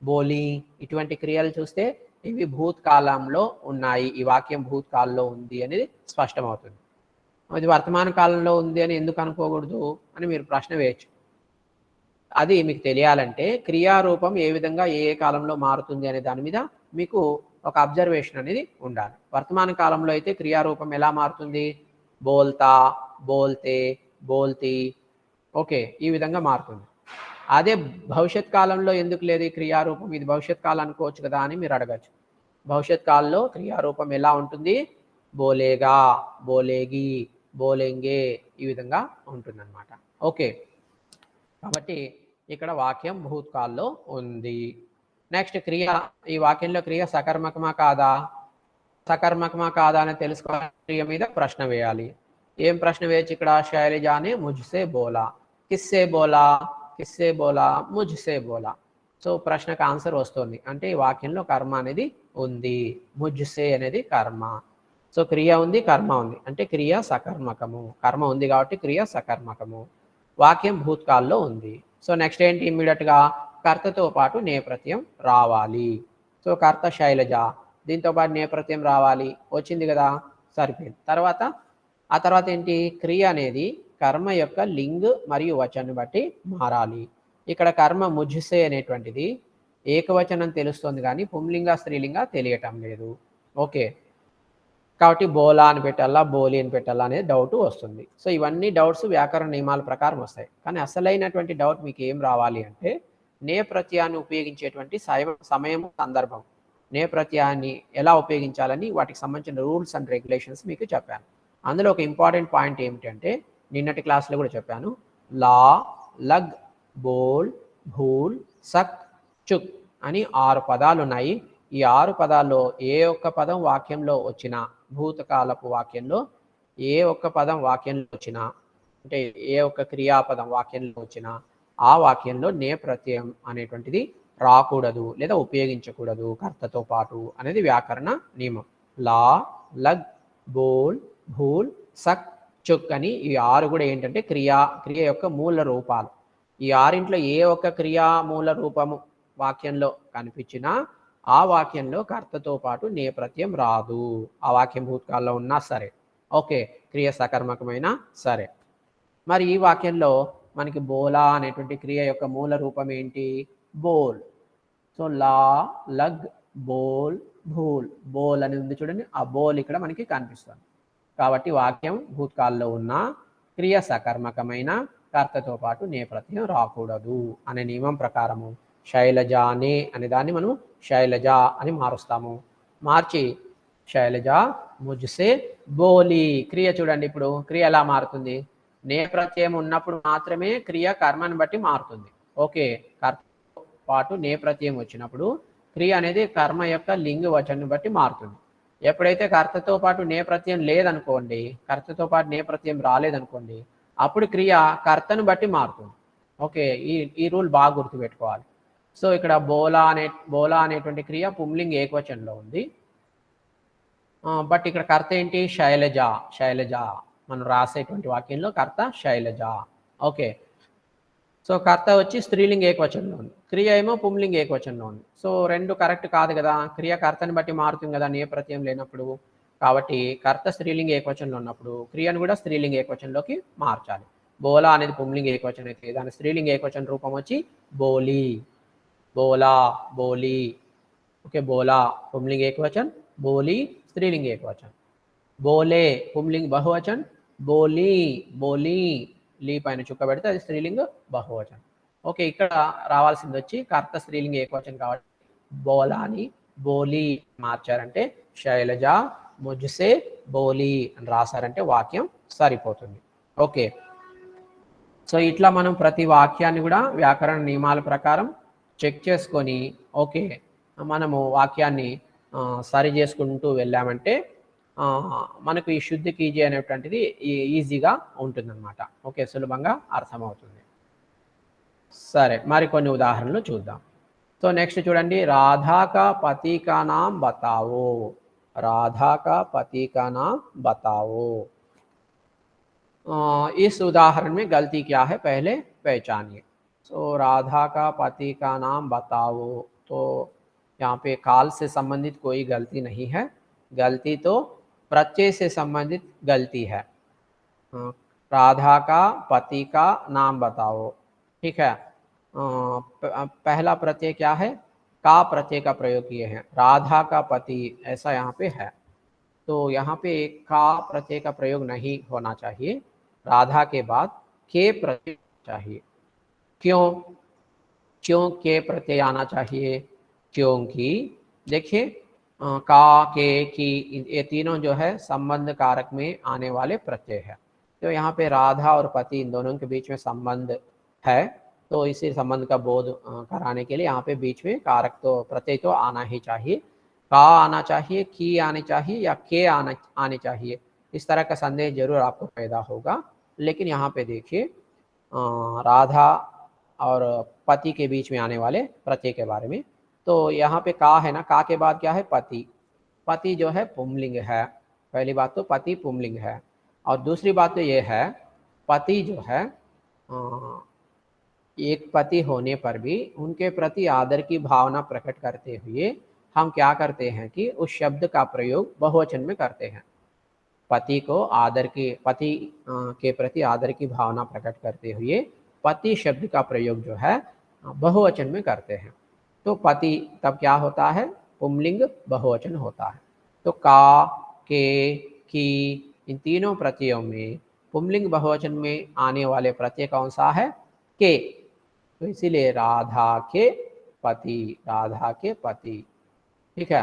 బోలి ఇటువంటి క్రియలు చూస్తే ఇవి భూతకాలంలో ఉన్నాయి, ఈ వాక్యం భూతకాలంలో ఉంది అనేది స్పష్టమవుతుంది. ఇది వర్తమాన కాలంలో ఉంది అని ఎందుకు అనుకోకూడదు అని మీరు ప్రశ్న వేయచ్చు. అది మీకు తెలియాలంటే క్రియారూపం ఏ విధంగా ఏ కాలంలో మారుతుంది అనే దాని మీద మీకు ఒక అబ్జర్వేషన్ అనేది ఉండాలి. వర్తమాన కాలంలో అయితే క్రియారూపం ఎలా మారుతుంది? బోల్తా, బోల్తే, బోల్తి, ఓకే, ఈ విధంగా మారుతుంది. అదే భవిష్యత్ కాలంలో ఎందుకు లేదు ఈ క్రియారూపం? ఇది భవిష్యత్ కాలం అనుకోవచ్చు కదా అని మీరు అడగచ్చు. భవిష్యత్ కాలంలో క్రియారూపం ఎలా ఉంటుంది? బోలేగా, బోలేగి, బోలెంగే ఈ విధంగా ఉంటుందన్నమాట. ఓకే, కాబట్టి ఇక్కడ వాక్యం భూత్కాల్లో ఉంది. నెక్స్ట్ క్రియ, ఈ వాక్యంలో క్రియ సకర్మకమా కాదా, సకర్మకమా కాదా అని తెలుసుకోవాలి. క్రియ మీద ప్రశ్న వేయాలి. ఏం ప్రశ్న వేయచ్చు ఇక్కడ? శైలజానే ముజ్సే బోలా, కిస్సే బోలా, కిస్సే బోలా, ముజ్సే బోలా. సో ప్రశ్నకు ఆన్సర్ వస్తుంది. అంటే ఈ వాక్యంలో కర్మ అనేది ఉంది, ముజ్సే అనేది కర్మ. సో క్రియ ఉంది, కర్మ ఉంది, అంటే క్రియ సకర్మకము. కర్మ ఉంది కాబట్టి క్రియ సకర్మకము. వాక్యం భూత్కాల్లో ఉంది. సో నెక్స్ట్ ఏంటి? ఇమ్మీడియట్గా కర్తతో పాటు నేపథ్యం రావాలి. సో కర్త శైలజ, దీంతో పాటు నేపథ్యం రావాలి. వచ్చింది కదా, సరిపోయింది. ఆ తర్వాత ఏంటి? క్రియ అనేది కర్మ యొక్క లింగ్ మరియు వచనం బట్టి మారాలి. ఇక్కడ కర్మ ముజ్సే అనేటువంటిది ఏకవచనం తెలుస్తుంది కానీ పుంలింగ స్త్రీలింగ తెలియటం లేదు. ఓకే, కాబట్టి బోలా అని పెట్టాలా, బోలి అని పెట్టాలా అనేది డౌట్ వస్తుంది. సో ఇవన్నీ డౌట్స్ వ్యాకరణ నియమాల ప్రకారం వస్తాయి. కానీ అసలైనటువంటి డౌట్ మీకు ఏం రావాలి అంటే నే ప్రత్యయాన్ని ఉపయోగించేటువంటి సమయం, సందర్భం, నే ప్రత్యయాన్ని ఎలా ఉపయోగించాలని వాటికి సంబంధించిన రూల్స్ అండ్ రెగ్యులేషన్స్ మీకు చెప్పాను. అందులో ఒక ఇంపార్టెంట్ పాయింట్ ఏమిటంటే నిన్నటి క్లాస్లో కూడా చెప్పాను. లా, లగ్, బోల్, భూల్, సక్, చుక్ అని 6 పదాలు ఉన్నాయి. ఈ 6 పదాల్లో ఏ ఒక్క పదం వాక్యంలో వచ్చినా, భూతకాలపు వాక్యంలో ఏ ఒక్క పదం వాక్యంలో వచ్చినా, అంటే ఏ ఒక్క క్రియాపదం వాక్యంలో వచ్చినా ఆ వాక్యంలో నే ప్రత్యయం అనేటువంటిది రాకూడదు లేదా ఉపయోగించకూడదు కర్తతో పాటు అనేది వ్యాకరణ నియమం. లా, లగ్, బోల్, భూల్, సక్, చుక్ అని ఈ 6 కూడా ఏంటంటే క్రియ యొక్క మూల రూపాలు. ఈ 6ఇంట్లో ఏ ఒక్క క్రియా మూల రూపము వాక్యంలో కనిపించినా ఆ వాక్యంలో కర్తతో పాటు నే ప్రత్యయం రాదు. ఆ వాక్యం భూతకాల్లో ఉన్నా సరే, ఓకే, క్రియ సకర్మకమైనా సరే. మరి ఈ వాక్యంలో మనకి బోలా అనేటువంటి క్రియ యొక్క మూల రూపం ఏంటి? బోల్. సో లా, లగ్, బోల్, భూల్. బోల్ అని ఉంది చూడండి, ఆ బోల్ ఇక్కడ మనకి కనిపిస్తుంది. కాబట్టి వాక్యం భూతకాల్లో ఉన్న క్రియ సకర్మకమైన కర్తతో పాటు నే ప్రత్యయం రాకూడదు అనే నియమం ప్రకారము శైలజానే అనే దాన్ని మనం శైలజ అని మారుస్తాము. మార్చి శైలజ ముజ్సే బోలి. క్రియ చూడండి, ఇప్పుడు క్రియ ఎలా మారుతుంది? నే ప్రత్యయం ఉన్నప్పుడు మాత్రమే క్రియ కర్మని బట్టి మారుతుంది. ఓకే, కర్తతో పాటు నే ప్రత్యయం వచ్చినప్పుడు క్రియ అనేది కర్మ యొక్క లింగ వచనం బట్టి మారుతుంది. ఎప్పుడైతే కర్తతో పాటు నే ప్రత్యయం లేదనుకోండి, కర్తతో పాటు నే ప్రత్యయం రాలేదనుకోండి, అప్పుడు క్రియ కర్తను బట్టి మారుతుంది. ఓకే, ఈ రూల్ బాగా గుర్తుపెట్టుకోవాలి. సో ఇక్కడ బోలా అనేటువంటి క్రియ పుంలింగ్ ఏకవచనంలో ఉంది. బట్ ఇక్కడ కర్త ఏంటి? శైలజ. మనం రాసేటువంటి వాక్యంలో కర్త శైలజ. ఓకే, సో కర్త వచ్చి స్త్రీలింగ ఏకవచనంలో ఉంది, క్రియ ఏమో పుంలింగ ఏకవచనంలో ఉంది. సో రెండు కరెక్ట్ కాదు కదా, క్రియ కర్తని బట్టి మారుతుంది కదా నే ప్రత్యయం లేనప్పుడు. కాబట్టి కర్త స్త్రీలింగ ఏకవచనంలో ఉన్నప్పుడు క్రియను కూడా స్త్రీలింగ ఏకవచనంలోకి మార్చాలి. బోలా అనేది పుంలింగ ఏకవచనం అయితే దాని స్త్రీలింగ ఏకవచన రూపం వచ్చి బోలి, బోలా, బోలి. ఓకే, బోలా పుంలింగ ఏకవచన్, బోలి స్త్రీలింగ ఏకవచన్. బోలే పుంలింగ బహువచన్, బోలి, బోలి లీ పైన చుక్క పెడితే అది స్త్రీలింగ బహువచనం. ఓకే, ఇక్కడ రావాల్సింది వచ్చి కర్త స్త్రీలింగ ఏకవచనం కాబట్టి బోలాని బోలి మార్చారంటే శైలజ ముజ్సే బోలి అని రాశారంటే వాక్యం సరిపోతుంది. ఓకే, సో ఇట్లా మనం ప్రతి వాక్యాన్ని కూడా వ్యాకరణ నియమాల ప్రకారం చెక్ చేసుకొని ఓకే మనము వాక్యాన్ని సరి చేసుకుంటూ వెళ్ళామంటే మనకు ఈ శుద్ధి కీజీ అనేటువంటిది ఈజీగా ఉంటుందన్నమాట. ఓకే, సులభంగా అర్థమవుతుంది. సరే, మరికొన్ని ఉదాహరణలు చూద్దాం. సో నెక్స్ట్ చూడండి, राधा का पति का नाम बताओ, राधा का पति का नाम बताओ। इस उदाहरण में गलती क्या है पहले पहचानिए। सो राधा का पति का नाम बताओ, तो यहाँ पे काल से संबंधित कोई गलती नहीं है, गलती तो प्रत्यय से संबंधित गलती है। राधा का पति का नाम बताओ, ठीक है। पहला प्रत्यय क्या है? का प्रत्यय का प्रयोग किए हैं, राधा का पति ऐसा यहाँ पे है, तो यहाँ पे का प्रत्यय का प्रयोग नहीं होना चाहिए, राधा के बाद के प्रत्यय चाहिए। क्यों के प्रत्यय आना चाहिए? क्योंकि देखिए का, के, की ये तीनों जो है संबंध कारक में आने वाले प्रत्यय है। तो यहाँ पे राधा और पति इन दोनों के बीच में संबंध है, तो इसी संबंध का बोध कराने के लिए यहाँ पे बीच में कारक तो प्रत्यय तो आना ही चाहिए। का आना चाहिए, की आनी चाहिए या के आने चाहिए, इस तरह का संदेह जरूर आपको पैदा होगा। लेकिन यहाँ पे देखिए राधा और पति के बीच में आने वाले प्रत्यय के बारे में, तो यहाँ पे का है ना, का के बाद क्या है, पति। पति जो है पुंलिंग है। पहली बात तो पति पुंलिंग है, और दूसरी बात तो ये है पति जो है एक पति होने पर भी उनके प्रति आदर की भावना प्रकट करते हुए हम क्या करते हैं कि उस शब्द का प्रयोग बहुवचन में करते हैं। पति को आदर के पति के प्रति आदर की भावना प्रकट करते हुए पति शब्द का प्रयोग जो है बहुवचन में करते हैं। तो पति तब क्या होता है, पुंलिंग बहुवचन होता है। तो का, के, की, इन तीनों प्रत्ययों में पुंलिंग बहुवचन में आने वाले प्रत्यय कौन सा है, के। तो इसीलिए राधा के पति, राधा के पति। ठीक है,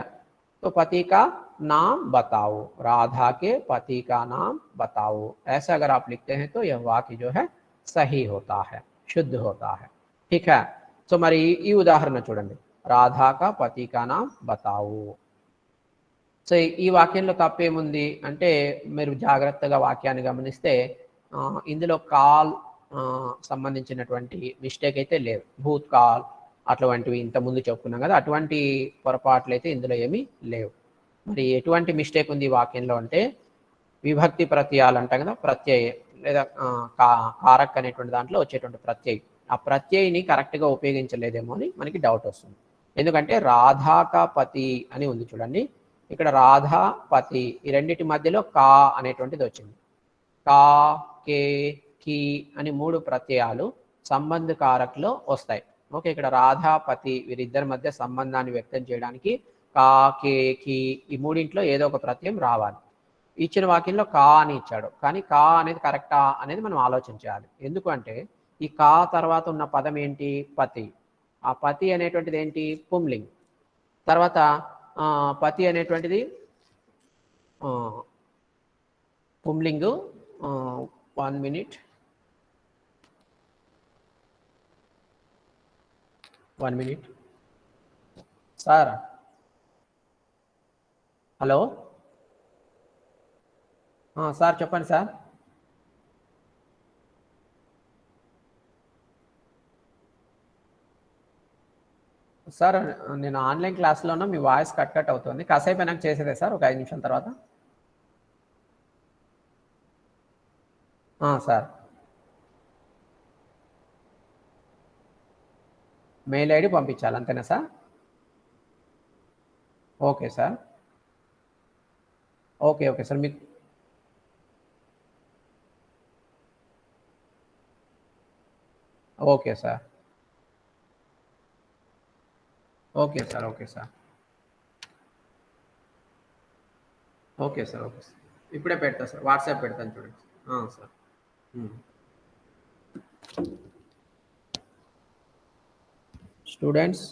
तो पति का नाम बताओ, राधा के पति का नाम बताओ, ऐसा अगर आप लिखते हैं तो यह वाक्य जो है सही होता है, शुद्ध होता है। ठीक है, సో మరి ఈ ఉదాహరణ చూడండి, రాధా కా పతి కా నామ్ బతాओ। సో ఈ వాక్యంలో తప్పేముంది అంటే మీరు జాగ్రత్తగా వాక్యాన్ని గమనిస్తే ఇందులో కాల్ సంబంధించినటువంటి మిస్టేక్ అయితే లేదు, భూత్ కాల్ అటువంటివి ఇంతకుముందు చెప్పుకున్నాం కదా, అటువంటి పొరపాట్లు అయితే ఇందులో ఏమీ లేవు। మరి ఎటువంటి మిస్టేక్ ఉంది ఈ వాక్యంలో అంటే విభక్తి ప్రత్యయాలు అంటాం కదా, ప్రత్యయ లేదా కారక్ అనేటువంటి దాంట్లో వచ్చేటువంటి ప్రత్యయ, ఆ ప్రత్యయని కరెక్ట్గా ఉపయోగించలేదేమో అని మనకి డౌట్ వస్తుంది। ఎందుకంటే రాధాకా పతి అని ఉంది చూడండి, ఇక్కడ రాధా పతి ఈ రెండింటి మధ్యలో కా అనేటువంటిది వచ్చింది। కా, కే, కి అని మూడు ప్రత్యయాలు సంబంధ కారక్లో వస్తాయి। ఓకే, ఇక్కడ రాధా పతి వీరిద్దరి మధ్య సంబంధాన్ని వ్యక్తం చేయడానికి కా, కే, కి ఈ మూడింట్లో ఏదో ఒక ప్రత్యయం రావాలి। ఇచ్చిన వాక్యంలో కా అని ఇచ్చాడు, కానీ కా అనేది కరెక్టా అనేది మనం ఆలోచించాలి। ఎందుకంటే ఈ కా తర్వాత ఉన్న పదం ఏంటి, పతి। ఆ పతి అనేటువంటిది ఏంటి, పుంలింగ్। తర్వాత పతి అనేటువంటిది పుంలింగు। 1 minute, 1 minute sir, hello sir చెప్పండి సార్। సార్ నేను ఆన్లైన్ క్లాస్లో ఉన్నా, మీ వాయిస్ కట్ కట్ అవుతుంది, కాసేపు వెనక్కి చేసేదే సార్, ఒక 5 నిమిషాల తర్వాత। సార్ మెయిల్ ఐడి పంపించాలి అంతేనా sir? Okay sir, okay okay sir, మీకు okay sir, okay sir, okay sir, okay sir, okay sir, ఇప్పుడే పెడతా సార్, వాట్సాప్ పెడతాను చూడండి సార్। స్టూడెంట్స్,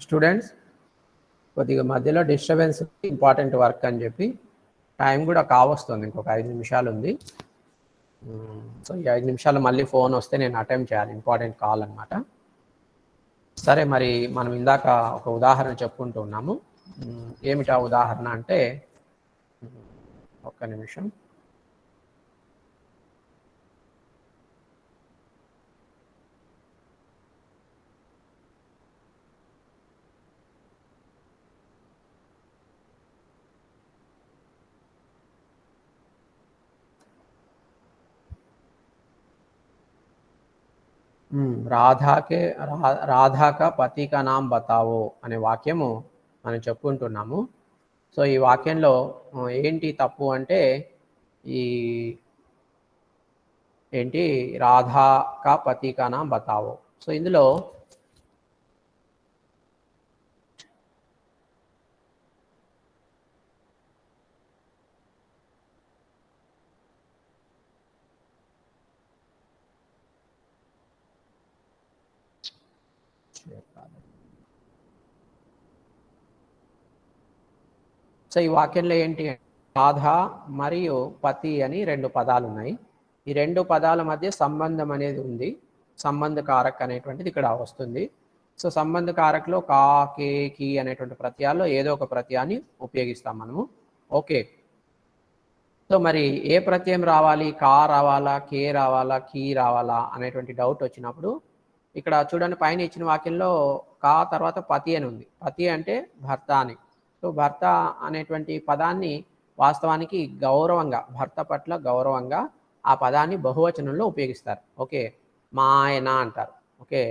స్టూడెంట్స్ కొద్దిగా మధ్యలో డిస్టర్బెన్స్, ఇంపార్టెంట్ వర్క్ అని చెప్పి టైం కూడా కావస్తుంది, ఇంకొక 5 నిమిషాలు ఉంది. సో ఈ 5 నిమిషాలు మళ్ళీ ఫోన్ వస్తే నేను అటెంప్ట్ చేయాలి, ఇంపార్టెంట్ కాల్ అనమాట. సరే, మరి మనం ఇందాక ఒక ఉదాహరణ చెప్పుకుంటూ ఉన్నాము. ఏమిటా ఉదాహరణ అంటే, ఒక్క నిమిషం. రాధాక పతి కా నామ్ బతావో అనే వాక్యము మనం చెప్పుకుంటున్నాము. సో ఈ వాక్యంలో ఏంటి తప్పు అంటే, ఈ ఏంటి రాధా కా పతి కా నామ్ బతావో. సో ఇందులో సో ఈ వాక్యంలో ఏంటి, రాధ మరియు పతి అని 2 పదాలు ఉన్నాయి. ఈ 2 పదాల మధ్య సంబంధం అనేది ఉంది. సంబంధ కారక్ అనేటువంటిది ఇక్కడ వస్తుంది. సో సంబంధ కారక్లో కా, కే, కి అనేటువంటి ప్రత్యయాల్లో ఏదో ఒక ప్రత్యయాన్ని ఉపయోగిస్తాం మనము. ఓకే, సో మరి ఏ ప్రత్యయం రావాలి, కా రావాలా, కే రావాలా, కీ రావాలా అనేటువంటి డౌట్ వచ్చినప్పుడు ఇక్కడ చూడండి, పైన ఇచ్చిన వాక్యంలో కా తర్వాత పతి అని ఉంది. పతి అంటే భర్త అని. సో భర్త అనేటువంటి పదాన్ని వాస్తవానికి గౌరవంగా, భర్త పట్ల గౌరవంగా ఆ పదాన్ని బహువచనంలో ఉపయోగిస్తారు. ఓకే, మా ఆయన అంటారు. ఓకే,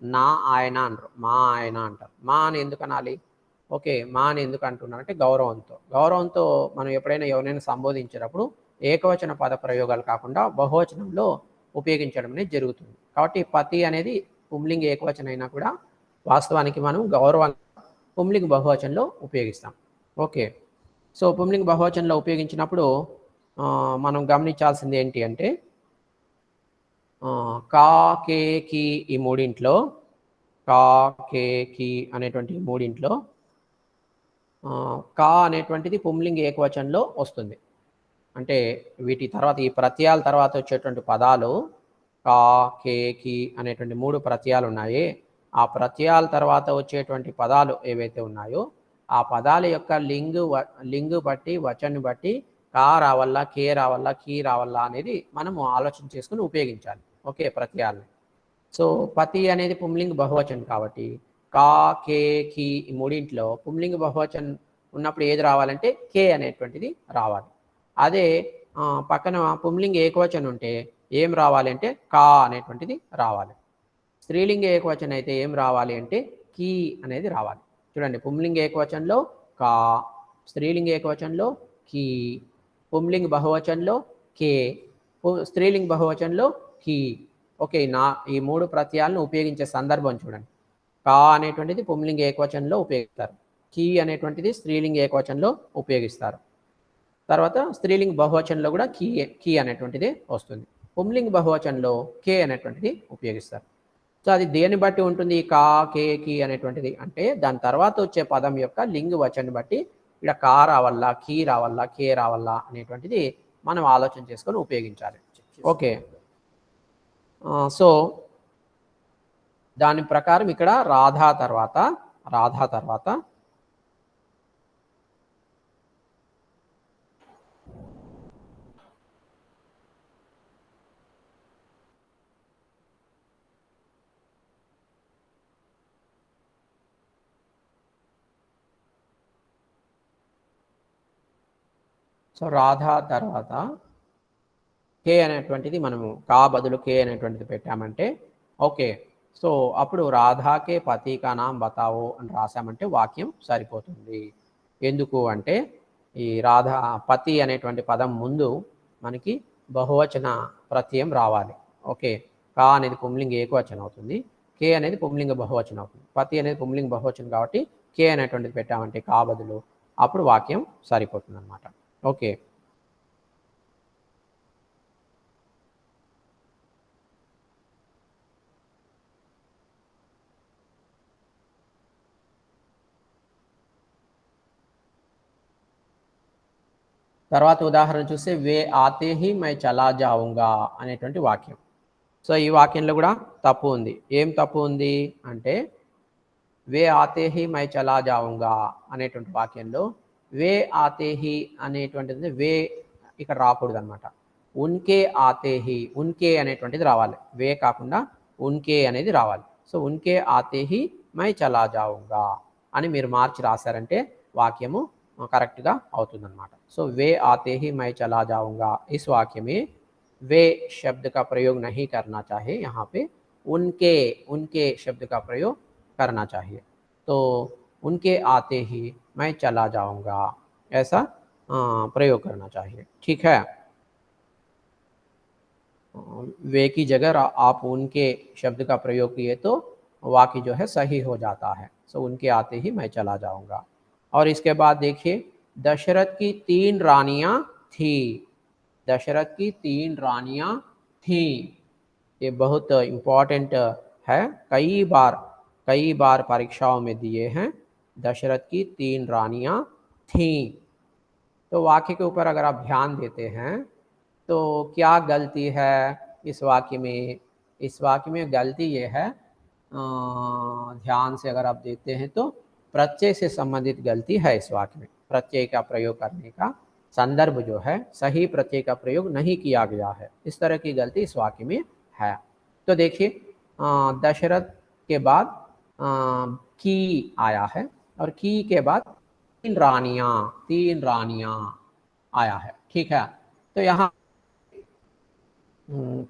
నా ఆయన అంటారు, మా ఆయన అంటారు. మా అని ఎందుకు అనాలి? ఓకే, మా అని ఎందుకు అంటున్నారంటే గౌరవంతో మనం ఎప్పుడైనా ఎవరైనా సంబోధించేటప్పుడు ఏకవచన పద ప్రయోగాలు కాకుండా బహువచనంలో ఉపయోగించడం అనేది జరుగుతుంది. కాబట్టి పతి అనేది పుంలింగ ఏకవచనం అయినా కూడా వాస్తవానికి మనం గౌరవంగా పుంలింగ బహువచనంలో ఉపయోగిస్తాం. ఓకే, సో పుంలింగ బహువచనంలో ఉపయోగించినప్పుడు మనం గమనించాల్సింది ఏంటి అంటే, కా, కే, కి ఈ మూడింట్లో, కా, కే, కి అనేటువంటి మూడింట్లో కా అనేటువంటిది పుంలింగ ఏకవచనంలో వస్తుంది. అంటే వీటి తర్వాత, ఈ ప్రత్యయాల తర్వాత వచ్చేటువంటి పదాలు కా, కే, కి అనేటువంటి 3 ప్రత్యయాలు ఉన్నాయి. ఆ ప్రత్యయాల తర్వాత వచ్చేటువంటి పదాలు ఏవైతే ఉన్నాయో ఆ పదాల యొక్క లింగు బట్టి, వచన్ని బట్టి కా రావాలా, కే రావాలా, కీ రావాలా అనేది మనము ఆలోచన చేసుకుని ఉపయోగించాలి. ఓకే, ప్రత్యయాలని. సో పతి అనేది పుంలింగ బహువచనం కాబట్టి కా, కే, కి ఈ మూడింట్లో పుంలింగ బహువచనం ఉన్నప్పుడు ఏది రావాలంటే కే అనేటువంటిది రావాలి. అదే పక్కన పుంలింగ ఏకవచనం ఉంటే ఏం రావాలి అంటే కా అనేటువంటిది రావాలి. స్త్రీలింగ ఏకవచనం అయితే ఏం రావాలి అంటే కీ అనేది రావాలి. చూడండి, పుంలింగ ఏకవచనంలో కా, స్త్రీలింగ ఏకవచనంలో కీ, పుంలింగ బహువచనంలో కే, స్త్రీలింగ బహువచనంలో కీ. ఓకే, ఈ 3 ప్రత్యయాలను ఉపయోగించే సందర్భం చూడండి. కా అనేటువంటిది పుంలింగ ఏకవచనంలో ఉపయోగిస్తారు, కీ అనేటువంటిది స్త్రీలింగ ఏకవచనంలో ఉపయోగిస్తారు. తర్వాత స్త్రీలింగ బహువచనంలో కూడా కీ అనేటువంటిది వస్తుంది. పుంలింగ బహువచనంలో కే అనేటువంటిది ఉపయోగిస్తారు. సో అది దేని బట్టి ఉంటుంది, కా, కే, కి అనేటువంటిది అంటే దాని తర్వాత వచ్చే పదం యొక్క లింగ వచనాన్ని బట్టి ఇక్కడ కా రావాలా, కీ రావాలా, కే రావాలా అనేటువంటిది మనం ఆలోచన చేసుకొని ఉపయోగించాలి. ఓకే, సో దాని ప్రకారం ఇక్కడ రాధా తర్వాత రాధా తర్వాత కే అనేటువంటిది మనము కా బదులు కే అనేటువంటిది పెట్టామంటే ఓకే, సో అప్పుడు రాధాకే పతి కా నామ్ బతావో అని రాసామంటే వాక్యం సరిపోతుంది. ఎందుకు అంటే ఈ రాధా, పతి అనేటువంటి పదం ముందు మనకి బహువచన ప్రత్యయం రావాలి. ఓకే, కా అనేది పుంలింగ ఏకవచనం అవుతుంది, కే అనేది పుంలింగ బహువచనం అవుతుంది. పతి అనేది పుంలింగ బహువచనం కాబట్టి కే అనేటువంటిది పెట్టామంటే కా బదులు, అప్పుడు వాక్యం సరిపోతుంది అనమాట. ఓకే, తర్వాత ఉదాహరణ చూస్తే వే ఆతే హీ మై చలా జాऊंगा అనేటువంటి వాక్యం. సో ఈ వాక్యంలో కూడా తప్పు ఉంది. ఏం తప్పు ఉంది అంటే వే ఆతే హీ మై చలా జాऊंगा అనేటువంటి వాక్యంలో వే ఆతే హీ అనేటువంటిది వే ఇక్కడ రాకూడదు అనమాట. ఉన్కే ఆతే హీ, ఉన్కే అనేటువంటిది రావాలి. వే కాకుండా ఉన్కే అనేది రావాలి. సో ఉన్కే ఆతే హీ మై చలా జాऊंगा అని మీరు మార్చి రాశారంటే వాక్యము కరెక్ట్గా అవుతుందన్నమాట. సో वे आते ही मैं चला जाऊंगा, इस वाक्य में वे शब्द का प्रयोग नहीं करना चाहिए. यहाँ पे उनके उनके शब्द का प्रयोग करना चाहिए. तो उनके आते ही मैं चला जाऊंगा ऐसा प्रयोग करना चाहिए. ठीक है. वे की जगह आप उनके शब्द का प्रयोग किए तो वाक्य जो है सही हो जाता है. सो उनके आते ही मैं चला जाऊंगा. और इसके बाद देखिए दशरथ की 3 रानियां थी. दशरथ की 3 रानियां थी. ये बहुत इम्पोर्टेंट है, कई बार परीक्षाओं में दिए हैं. दशरथ की 3 रानियां थी. तो वाक्य के ऊपर अगर आप ध्यान देते हैं तो क्या गलती है इस वाक्य में? इस वाक्य में गलती ये है, ध्यान से अगर आप देखते हैं तो प्रत्यय से संबंधित गलती है इस वाक्य में. प्रत्यय का प्रयोग करने का संदर्भ जो है सही प्रत्यय का प्रयोग नहीं किया गया है. इस तरह की गलती इस वाक्य में है. तो देखिए दशरथ के बाद की आया है और की के बाद 3 रानियां आया है. ठीक है. तो यहाँ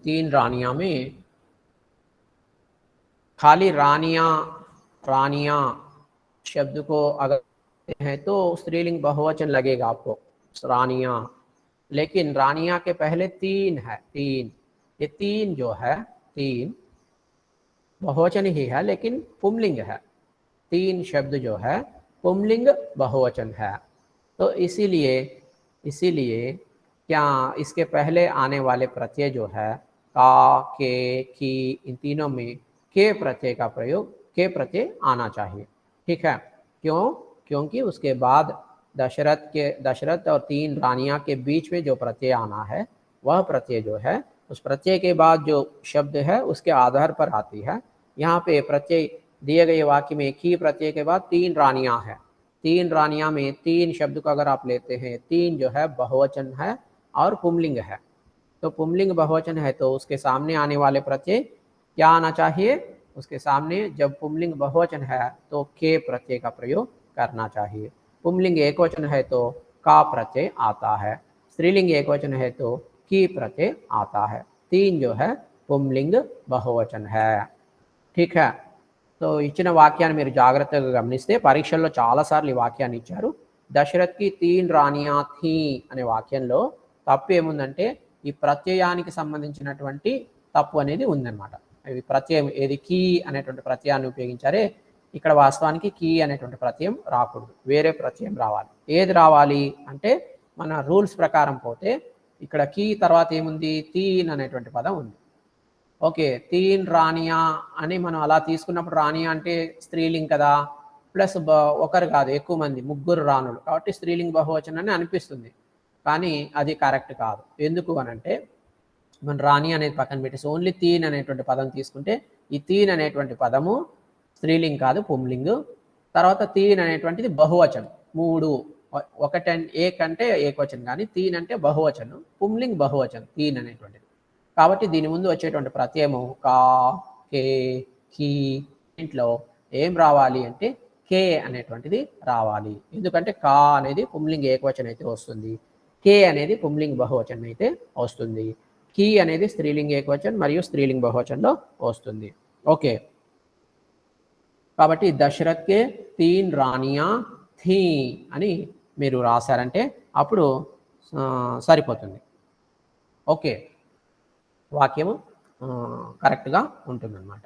3 रानियां में खाली रानियां शब्द को अगर हैं तो स्त्रीलिंग बहुवचन लगेगा आपको, रानियां. लेकिन रानियां के पहले 3 है. 3 ये 3 जो है 3 बहुवचन ही है लेकिन पुंलिंग है. 3 शब्द जो है पुंलिंग बहुवचन है. तो इसीलिए क्या इसके पहले आने वाले प्रत्यय जो है का, के, की, इन तीनों में के प्रत्यय का प्रयोग के प्रत्यय आना चाहिए. ठीक है. क्यों? क्योंकि उसके बाद दशरथ और 3 रानियां के बीच में जो प्रत्यय आना है वह प्रत्यय जो है उस प्रत्यय के बाद जो शब्द है उसके आधार पर आती है. यहाँ पे प्रत्यय दिए गए वाक्य में की प्रत्यय के बाद 3 रानियां है. 3 रानियां में 3 शब्द को अगर आप लेते हैं 3 जो है बहुवचन है और पुंलिंग है. तो पुंलिंग बहुवचन है तो उसके सामने आने वाले प्रत्यय क्या आना चाहिए? उसके सामने जब पुंलिंग बहुवचन है तो के प्रत्यय का प्रयोग करना चाहिए. पुंलिंग एकवचन है तो का प्रत्यय आता है. स्त्रीलिंग एकवचन है तो की प्रत्यय आता है. 3 जो है पुंलिंग बहुवचन है. ठीक है. तो ఇచ్చిన వాక్యాన్ని మీరు జాగ్రత్తగా గమనిస్తే పరీక్షల్లో చాలాసార్లు ఈ వాక్యాన్ని ఇచ్చారు. దశరథ్కి 3 రానియా థీ అనే వాక్యంలో తప్పు ఏముందంటే ఈ ప్రత్యయానికి సంబంధించినటువంటి తప్పు అనేది ఉందన్నమాట. ఇది ప్రత్యయం ఏది కీ అనేటువంటి ప్రత్యయాన్ని ఉపయోగించారే, ఇక్కడ వాస్తవానికి కీ అనేటువంటి ప్రత్యయం రాకూడదు, వేరే ప్రత్యయం రావాలి. ఏది రావాలి అంటే మన రూల్స్ ప్రకారం పోతే ఇక్కడ కీ తర్వాత ఏముంది? తీన్ అనేటువంటి పదం ఉంది. ఓకే, 3 రానియా అని మనం అలా తీసుకున్నప్పుడు రానియా అంటే స్త్రీలింగ్ కదా, ప్లస్ ఒకరు కాదు ఎక్కువ మంది, 3 రాణులు కాబట్టి స్త్రీలింగ్ బహువచనం అని అనిపిస్తుంది. కానీ అది కరెక్ట్ కాదు. ఎందుకు అనంటే మన రాణి అనేది పక్కన పెట్టేసి ఓన్లీ 3 అనేటువంటి పదం తీసుకుంటే ఈ 3 అనేటువంటి పదము స్త్రీలింగ్ కాదు, పుంలింగ్. తర్వాత 3 అనేటువంటిది బహువచనం. 3 ఏకంటే ఏకవచనం, కానీ 3 అంటే బహువచనం, పుంలింగ్ బహువచనం 3 అనేటువంటిది. కాబట్టి దీని ముందు వచ్చేటువంటి ప్రత్యయము కా, కే, కీ, ఇంట్లో ఏం రావాలి అంటే కే అనేటువంటిది రావాలి. ఎందుకంటే కా అనేది పుంలింగ్ ఏకవచనం అయితే వస్తుంది, కే అనేది పుంలింగ్ బహువచనం అయితే వస్తుంది, కీ అనేది స్త్రీలింగ్ ఏకవచనం మరియు స్త్రీలింగ్ బహువచనంలో వస్తుంది. ఓకే, కాబట్టి దశరథ్కే 3 రానియా థీ అని మీరు రాశారంటే అప్పుడు సరిపోతుంది. ఓకే, వాక్యము కరెక్ట్గా ఉంటుందన్నమాట.